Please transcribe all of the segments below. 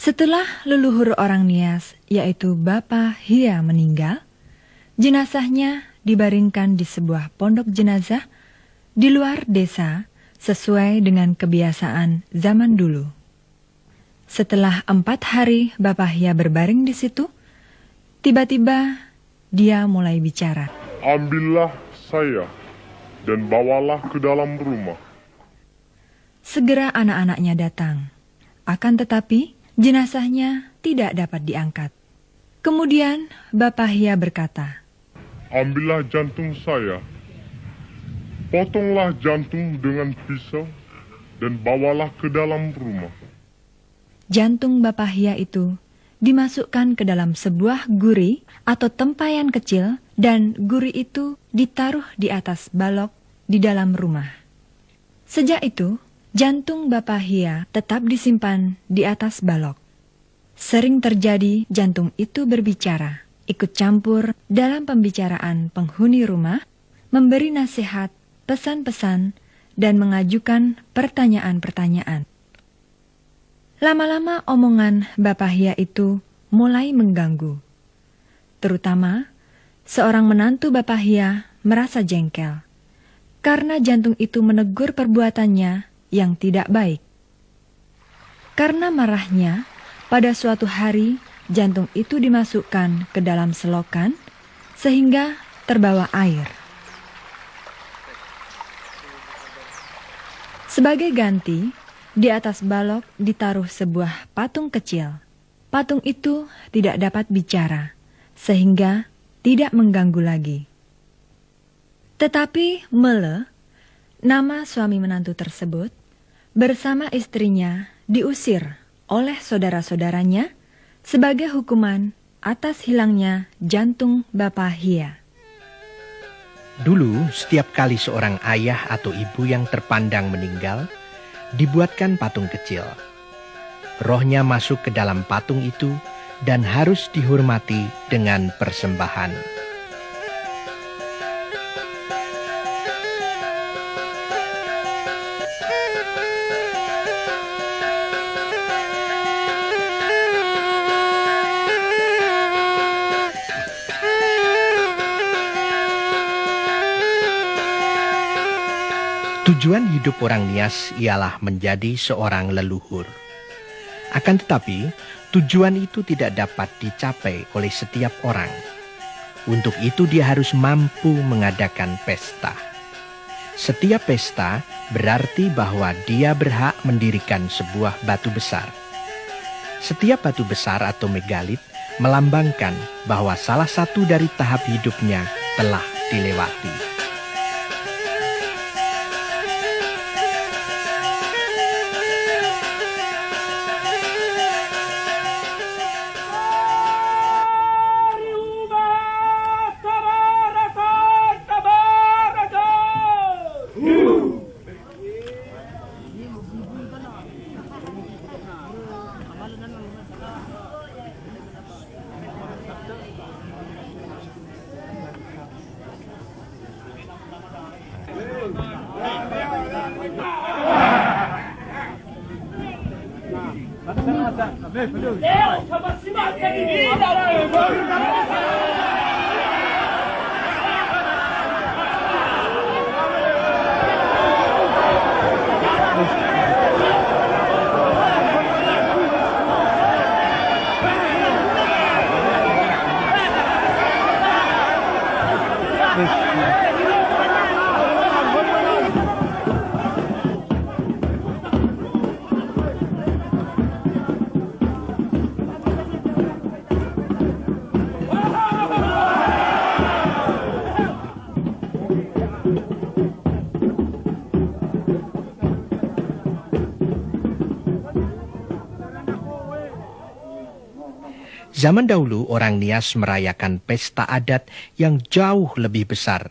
Setelah leluhur orang Nias, yaitu Bapa Hia meninggal, jenazahnya dibaringkan di sebuah pondok jenazah di luar desa sesuai dengan kebiasaan zaman dulu. Setelah 4 hari Bapa Hia berbaring di situ, tiba-tiba dia mulai bicara. Ambillah saya dan bawalah ke dalam rumah. Segera anak-anaknya datang, akan tetapi jenazahnya tidak dapat diangkat. Kemudian Bapa Hia berkata, Ambillah jantung saya, potonglah jantung dengan pisau dan bawalah ke dalam rumah. Jantung Bapa Hia itu dimasukkan ke dalam sebuah guri atau tempayan kecil dan guri itu ditaruh di atas balok di dalam rumah. Sejak itu, jantung Bapa Hia tetap disimpan di atas balok. Sering terjadi jantung itu berbicara, ikut campur dalam pembicaraan penghuni rumah, memberi nasihat, pesan-pesan, dan mengajukan pertanyaan-pertanyaan. Lama-lama omongan Bapa Hia itu mulai mengganggu. Terutama, seorang menantu Bapa Hia merasa jengkel, karena jantung itu menegur perbuatannya yang tidak baik. Karena marahnya, pada suatu hari jantung itu dimasukkan ke dalam selokan sehingga terbawa air. Sebagai ganti, di atas balok ditaruh sebuah patung kecil. Patung itu tidak dapat bicara, sehingga tidak mengganggu lagi. Tetapi Mele, nama suami menantu tersebut, bersama istrinya diusir oleh saudara-saudaranya sebagai hukuman atas hilangnya jantung Bapa Hia. Dulu, setiap kali seorang ayah atau ibu yang terpandang meninggal, dibuatkan patung kecil. Rohnya masuk ke dalam patung itu dan harus dihormati dengan persembahan. Tujuan hidup orang Nias ialah menjadi seorang leluhur. Akan tetapi, tujuan itu tidak dapat dicapai oleh setiap orang. Untuk itu dia harus mampu mengadakan pesta. Setiap pesta berarti bahwa dia berhak mendirikan sebuah batu besar. Setiap batu besar atau megalit melambangkan bahwa salah satu dari tahap hidupnya telah dilewati. Zaman dahulu orang Nias merayakan pesta adat yang jauh lebih besar.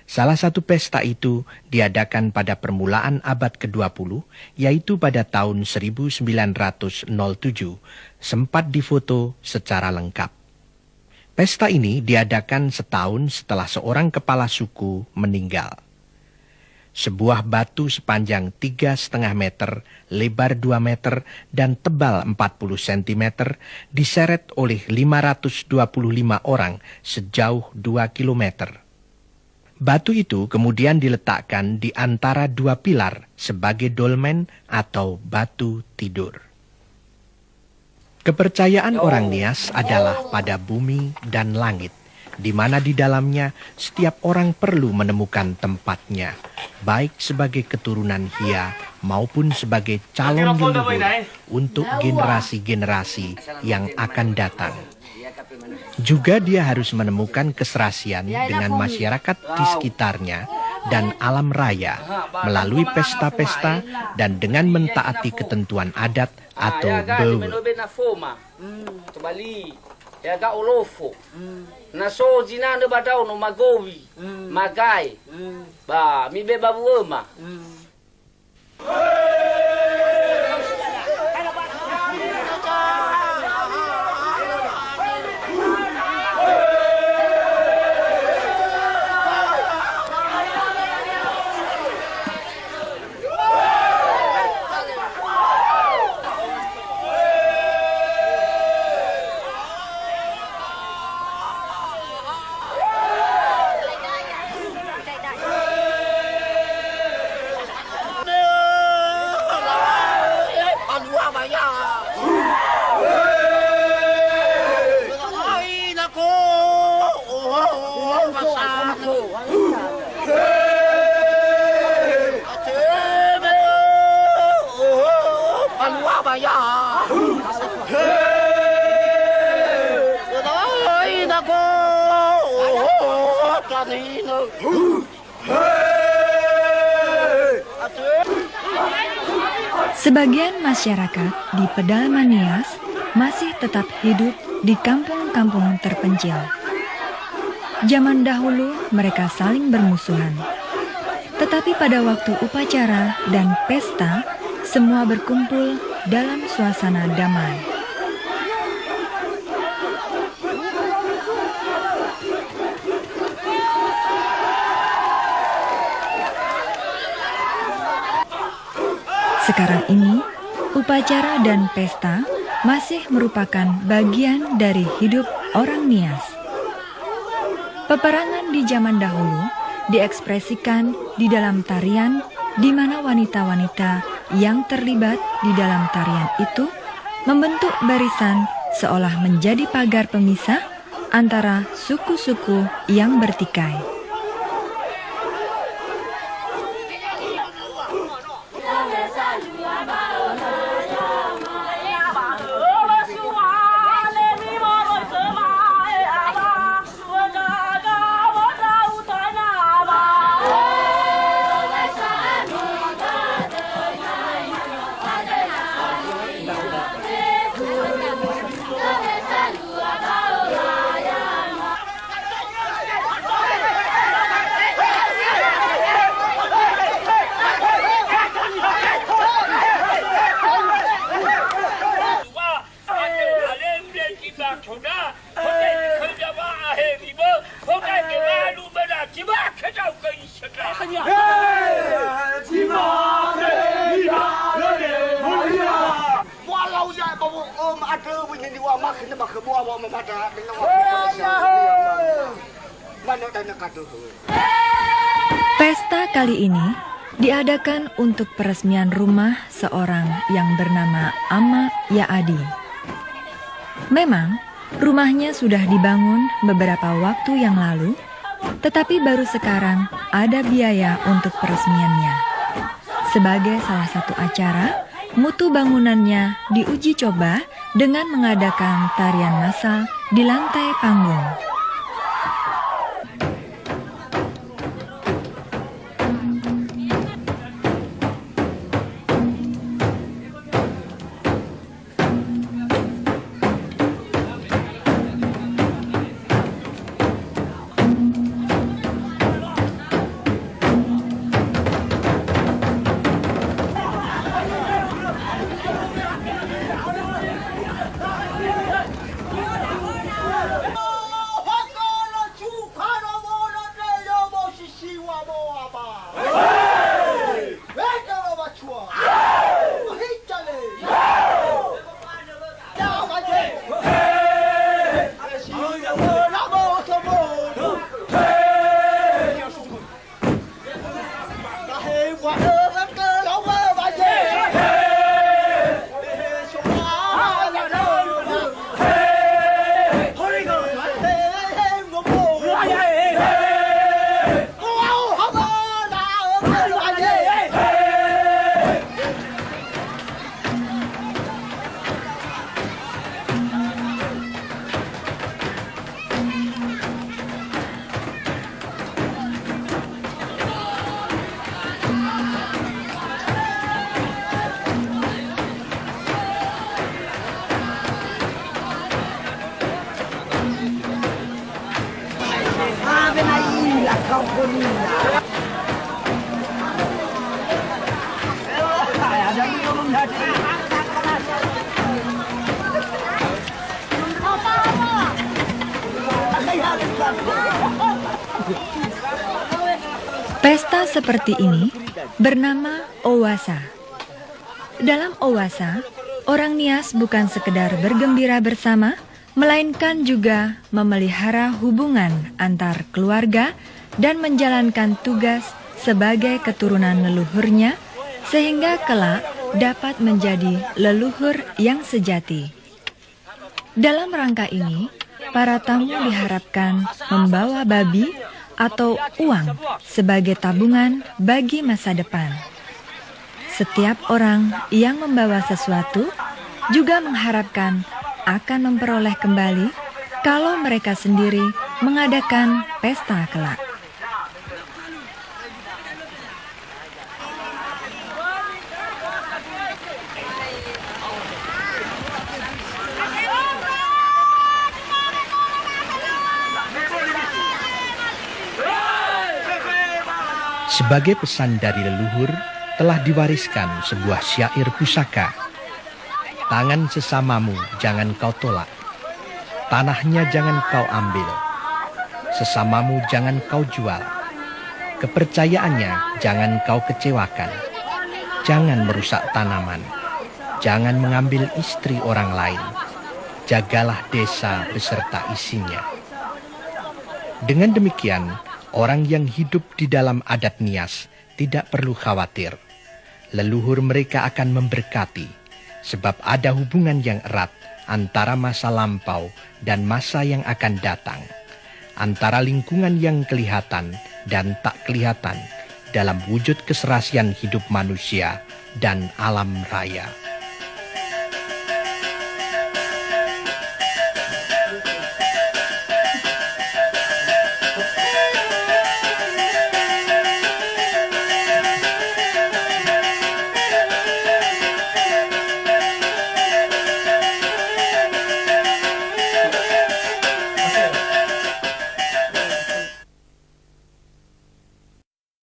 Salah satu pesta itu diadakan pada permulaan abad ke-20, yaitu pada tahun 1907, sempat difoto secara lengkap. Pesta ini diadakan setahun setelah seorang kepala suku meninggal. sebuah batu sepanjang 3,5 meter, lebar 2 meter, dan tebal 40 cm diseret oleh 525 orang sejauh 2 kilometer. Batu itu kemudian diletakkan di antara dua pilar sebagai dolmen atau batu tidur. Kepercayaan orang Nias adalah pada bumi dan langit, di mana di dalamnya setiap orang perlu menemukan tempatnya, baik sebagai keturunan Hia maupun sebagai calon leluhur untuk generasi-generasi yang akan datang. Juga dia harus menemukan keserasian dengan masyarakat di sekitarnya dan alam raya melalui pesta-pesta dan dengan mentaati ketentuan adat atau bewe. Ya ga olofo. Na so jina ne badau no magowi. Magai. Ba mi be babuema. Sebagian masyarakat di pedalaman Nias masih tetap hidup di kampung-kampung terpencil. Zaman dahulu mereka saling bermusuhan. Tetapi pada waktu upacara dan pesta, semua berkumpul dalam suasana damai. Sekarang ini, upacara dan pesta masih merupakan bagian dari hidup orang Nias. Peperangan di zaman dahulu diekspresikan di dalam tarian di mana wanita-wanita yang terlibat di dalam tarian itu membentuk barisan seolah menjadi pagar pemisah antara suku-suku yang bertikai. Pesta kali ini diadakan untuk peresmian rumah seorang yang bernama Ama Yaadi. Memang, rumahnya sudah dibangun beberapa waktu yang lalu, tetapi baru sekarang ada biaya untuk peresmiannya. Sebagai salah satu acara, mutu bangunannya diuji coba dengan mengadakan tarian massal di lantai panggung. Pesta seperti ini bernama Owasa. Dalam Owasa, orang Nias bukan sekedar bergembira bersama, melainkan juga memelihara hubungan antar keluarga dan menjalankan tugas sebagai keturunan leluhurnya, sehingga kelak dapat menjadi leluhur yang sejati. Dalam rangka ini, para tamu diharapkan membawa babi atau uang sebagai tabungan bagi masa depan. Setiap orang yang membawa sesuatu juga mengharapkan akan memperoleh kembali kalau mereka sendiri mengadakan pesta kelak. Sebagai pesan dari leluhur, telah diwariskan sebuah syair pusaka. Tangan sesamamu jangan kau tolak, tanahnya jangan kau ambil, sesamamu jangan kau jual, kepercayaannya jangan kau kecewakan, jangan merusak tanaman, jangan mengambil istri orang lain, jagalah desa beserta isinya. Dengan demikian, orang yang hidup di dalam adat Nias tidak perlu khawatir. Leluhur mereka akan memberkati, sebab ada hubungan yang erat antara masa lampau dan masa yang akan datang, antara lingkungan yang kelihatan dan tak kelihatan dalam wujud keserasian hidup manusia dan alam raya.